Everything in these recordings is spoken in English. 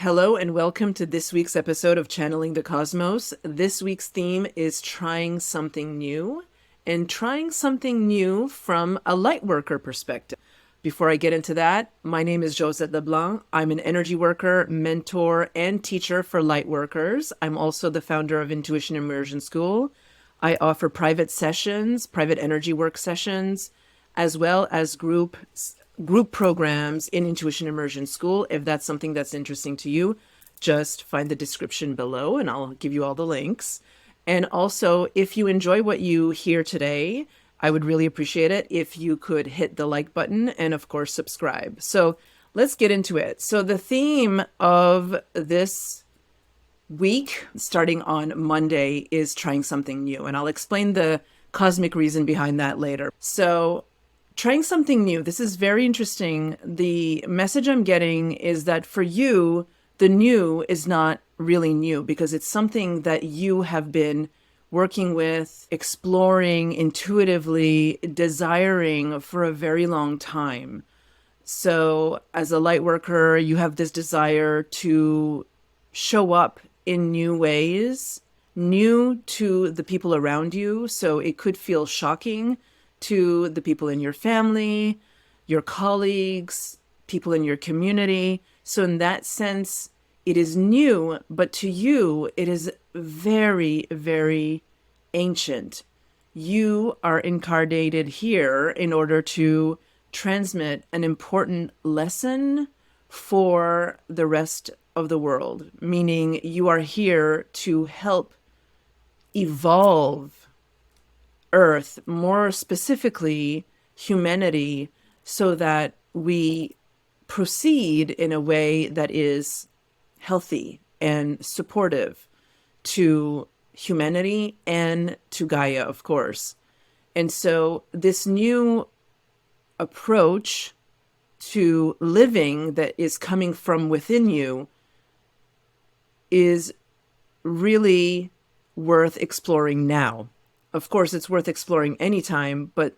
Hello and welcome to this week's episode of Channeling the Cosmos. This week's theme is trying something new and trying something new from a lightworker perspective. Before I get into that, my name is Josette Leblanc. I'm an energy worker, mentor, and teacher for lightworkers. I'm also the founder of Intuition Immersion School. I offer private sessions, private energy work sessions, as well as group programs in Intuition Immersion School. If that's something that's interesting to you, just find the description below and I'll give you all the links. And also, if you enjoy what you hear today, I would really appreciate it if you could hit the like button and, of course, subscribe. So let's get into it. So the theme of this week, starting on Monday, is trying something new. And I'll explain the cosmic reason behind that later. So trying something new. This is very interesting. The message I'm getting is that for you, the new is not really new because it's something that you have been working with, exploring, intuitively, desiring for a very long time. So as a light worker, you have this desire to show up in new ways, new to the people around you. So it could feel shocking to the people in your family, your colleagues, people in your community. So in that sense, it is new, but to you, it is very, very ancient. You are incarnated here in order to transmit an important lesson for the rest of the world, meaning you are here to help evolve Earth, more specifically humanity, so that we proceed in a way that is healthy and supportive to humanity and to Gaia, of course. And so this new approach to living that is coming from within you is really worth exploring now. Of course, it's worth exploring anytime, but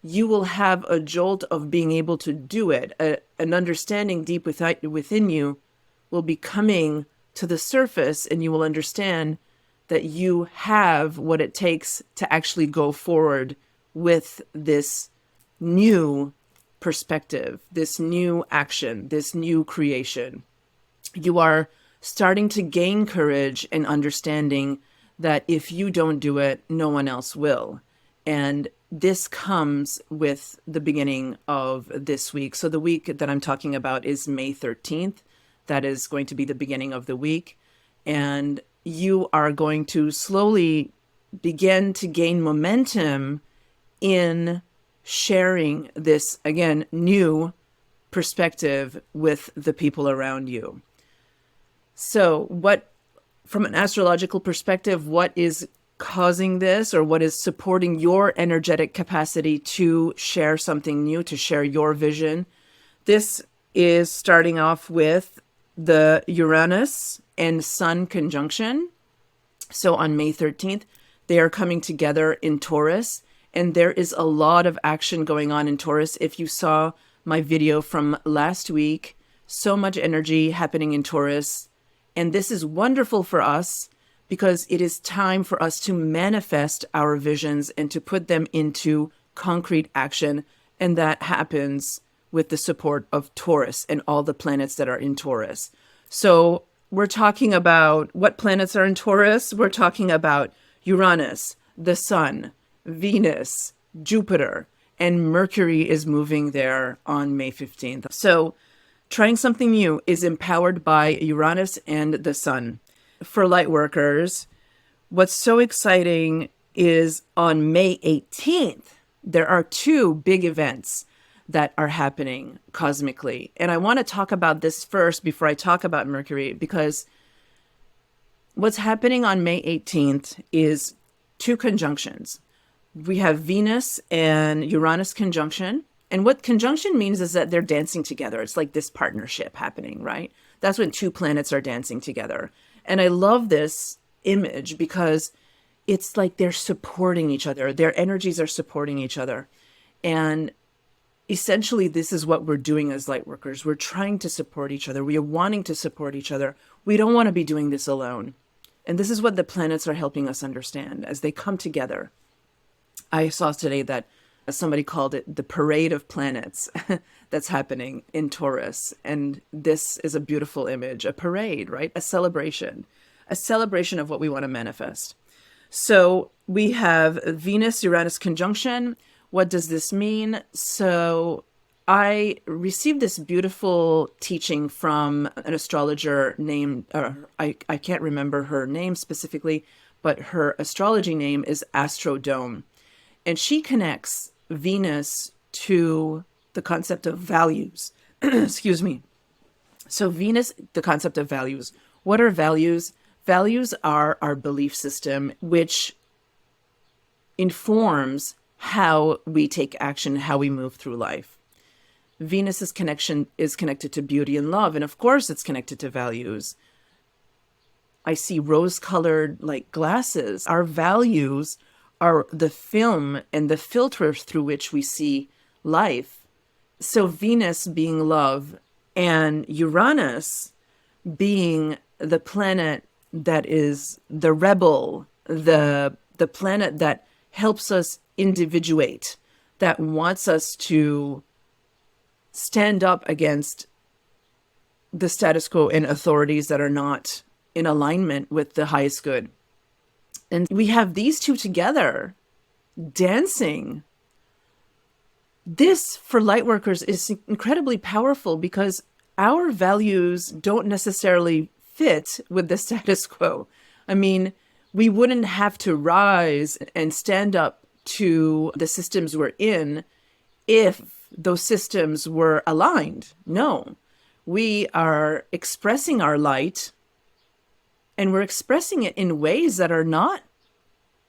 you will have a jolt of being able to do it. An understanding deep within you will be coming to the surface, and you will understand that you have what it takes to actually go forward with this new perspective, this new action, this new creation. You are starting to gain courage and understanding that if you don't do it, no one else will. And this comes with the beginning of this week. So the week that I'm talking about is May 13th. That is going to be the beginning of the week. And you are going to slowly begin to gain momentum in sharing this, again, new perspective with the people around you. So from an astrological perspective, what is causing this, or what is supporting your energetic capacity to share something new, to share your vision? This is starting off with the Uranus and Sun conjunction. So on May 13th, they are coming together in Taurus, and there is a lot of action going on in Taurus. If you saw my video from last week, so much energy happening in Taurus. And this is wonderful for us because it is time for us to manifest our visions and to put them into concrete action. And that happens with the support of Taurus and all the planets that are in Taurus. So we're talking about what planets are in Taurus. We're talking about Uranus, the Sun, Venus, Jupiter, and Mercury is moving there on May 15th. So trying something new is empowered by Uranus and the Sun. For light workers, what's so exciting is on May 18th, there are two big events that are happening cosmically. And I want to talk about this first before I talk about Mercury, because what's happening on May 18th is two conjunctions. We have Venus and Uranus conjunction. And what conjunction means is that they're dancing together. It's like this partnership happening, right? That's when two planets are dancing together. And I love this image because it's like they're supporting each other. Their energies are supporting each other. And essentially, this is what we're doing as light workers. We're trying to support each other. We are wanting to support each other. We don't want to be doing this alone. And this is what the planets are helping us understand as they come together. I saw today that somebody called it the parade of planets that's happening in Taurus. And this is a beautiful image, a parade, right? A celebration of what we want to manifest. So we have Venus-Uranus conjunction. What does this mean? So I received this beautiful teaching from an astrologer named, I can't remember her name specifically, but her astrology name is Astrodome. And she connects Venus to the concept of values. Excuse me. So Venus, the concept of values. What are values? Values are our belief system, which informs how we take action, how we move through life. Venus's connection is connected to beauty and love, and of course it's connected to values. I see rose-colored like glasses. Our values are the film and the filter through which we see life. So Venus being love and Uranus being the planet that is the rebel, the planet that helps us individuate, that wants us to stand up against the status quo and authorities that are not in alignment with the highest good. And we have these two together dancing. This, for lightworkers, is incredibly powerful because our values don't necessarily fit with the status quo. I mean, we wouldn't have to rise and stand up to the systems we're in if those systems were aligned. No, we are expressing our light, and we're expressing it in ways that are not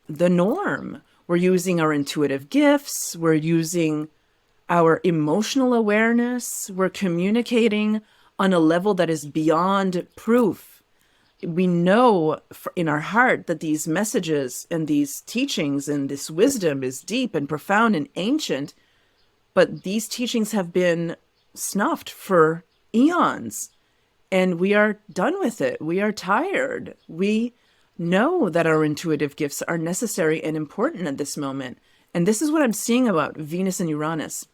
the norm. We're using our intuitive gifts. We're using our emotional awareness. We're communicating on a level that is beyond proof. We know in our heart that these messages and these teachings and this wisdom is deep and profound and ancient, but these teachings have been snuffed for eons, and we are done with it. We are tired. We know that our intuitive gifts are necessary and important at this moment. And this is what I'm seeing about Venus and Uranus.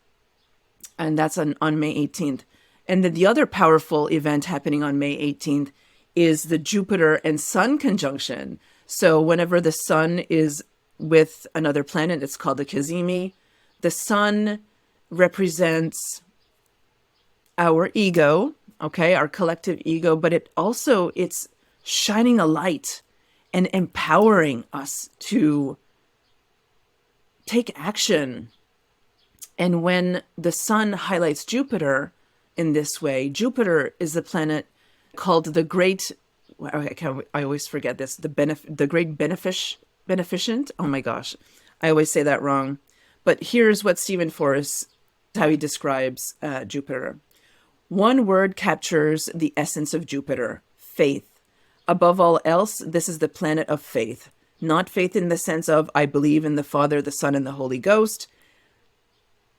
And that's on May 18th. And then the other powerful event happening on May 18th is the Jupiter and Sun conjunction. So whenever the Sun is with another planet, it's called the Cazimi. The Sun represents our ego, okay, our collective ego, but it's shining a light and empowering us to take action. And when the Sun highlights Jupiter in this way, Jupiter is the planet called the great, I always forget this, the great beneficent. Oh my gosh, I always say that wrong. But here's what Stephen Forrest, how he describes Jupiter. One word captures the essence of Jupiter: faith. Above all else, this is the planet of faith. Not faith in the sense of I believe in the Father, the Son, and the Holy Ghost.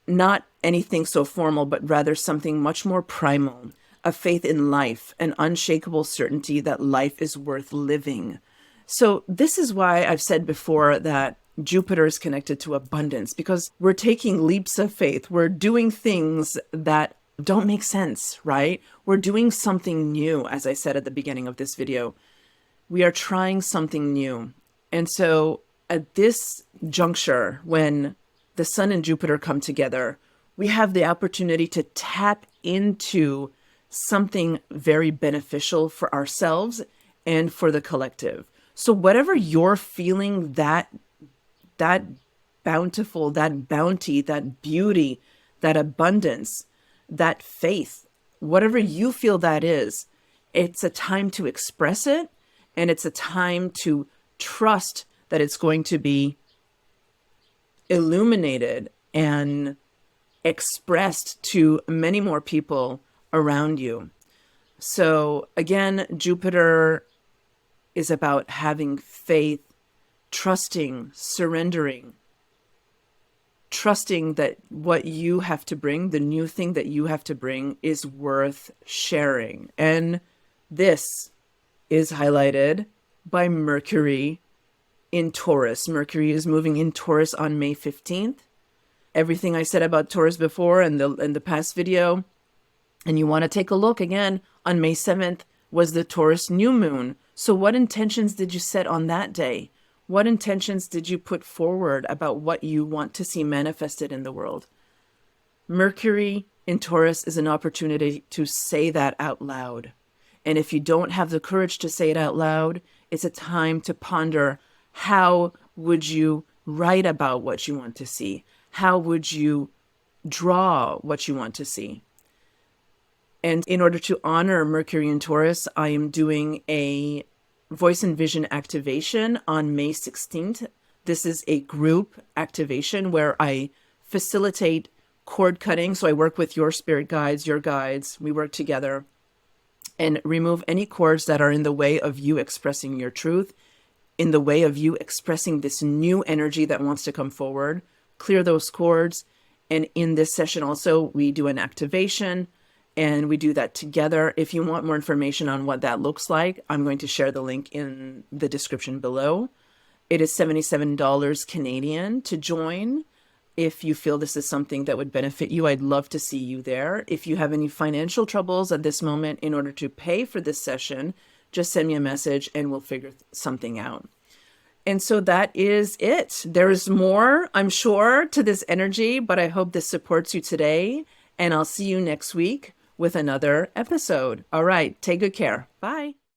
Not anything so formal, but rather something much more primal. A faith in life, an unshakable certainty that life is worth living. So this is why I've said before that Jupiter is connected to abundance, because we're taking leaps of faith. We're doing things that don't make sense, right? We're doing something new, as I said at the beginning of this video. We are trying something new. And so at this juncture, when the Sun and Jupiter come together, we have the opportunity to tap into something very beneficial for ourselves and for the collective. So whatever you're feeling, that bountiful, that bounty, that beauty, that abundance, that faith, whatever you feel that is, it's a time to express it, and it's a time to trust that it's going to be illuminated and expressed to many more people around you. So again, Jupiter is about having faith, trusting, surrendering, trusting that what you have to bring, the new thing that you have to bring, is worth sharing. And this is highlighted by Mercury in Taurus. Mercury is moving in Taurus on May 15th. Everything I said about Taurus before in the past video, and you want to take a look again, on May 7th was the Taurus new moon. So what intentions did you set on that day? What intentions did you put forward about what you want to see manifested in the world? Mercury in Taurus is an opportunity to say that out loud. And if you don't have the courage to say it out loud, it's a time to ponder, how would you write about what you want to see? How would you draw what you want to see? And in order to honor Mercury in Taurus, I am doing a voice and vision activation on May 16th. This is a group activation where I facilitate cord cutting. So I work with your spirit guides, your guides. We work together and remove any cords that are in the way of you expressing your truth, in the way of you expressing this new energy that wants to come forward. Clear those cords. And in this session also, we do an activation, and we do that together. If you want more information on what that looks like, I'm going to share the link in the description below. It is $77 Canadian to join. If you feel this is something that would benefit you, I'd love to see you there. If you have any financial troubles at this moment in order to pay for this session, just send me a message and we'll figure something out. And so that is it. There's more, I'm sure, to this energy, but I hope this supports you today. And I'll see you next week with another episode. All right, take good care. Bye.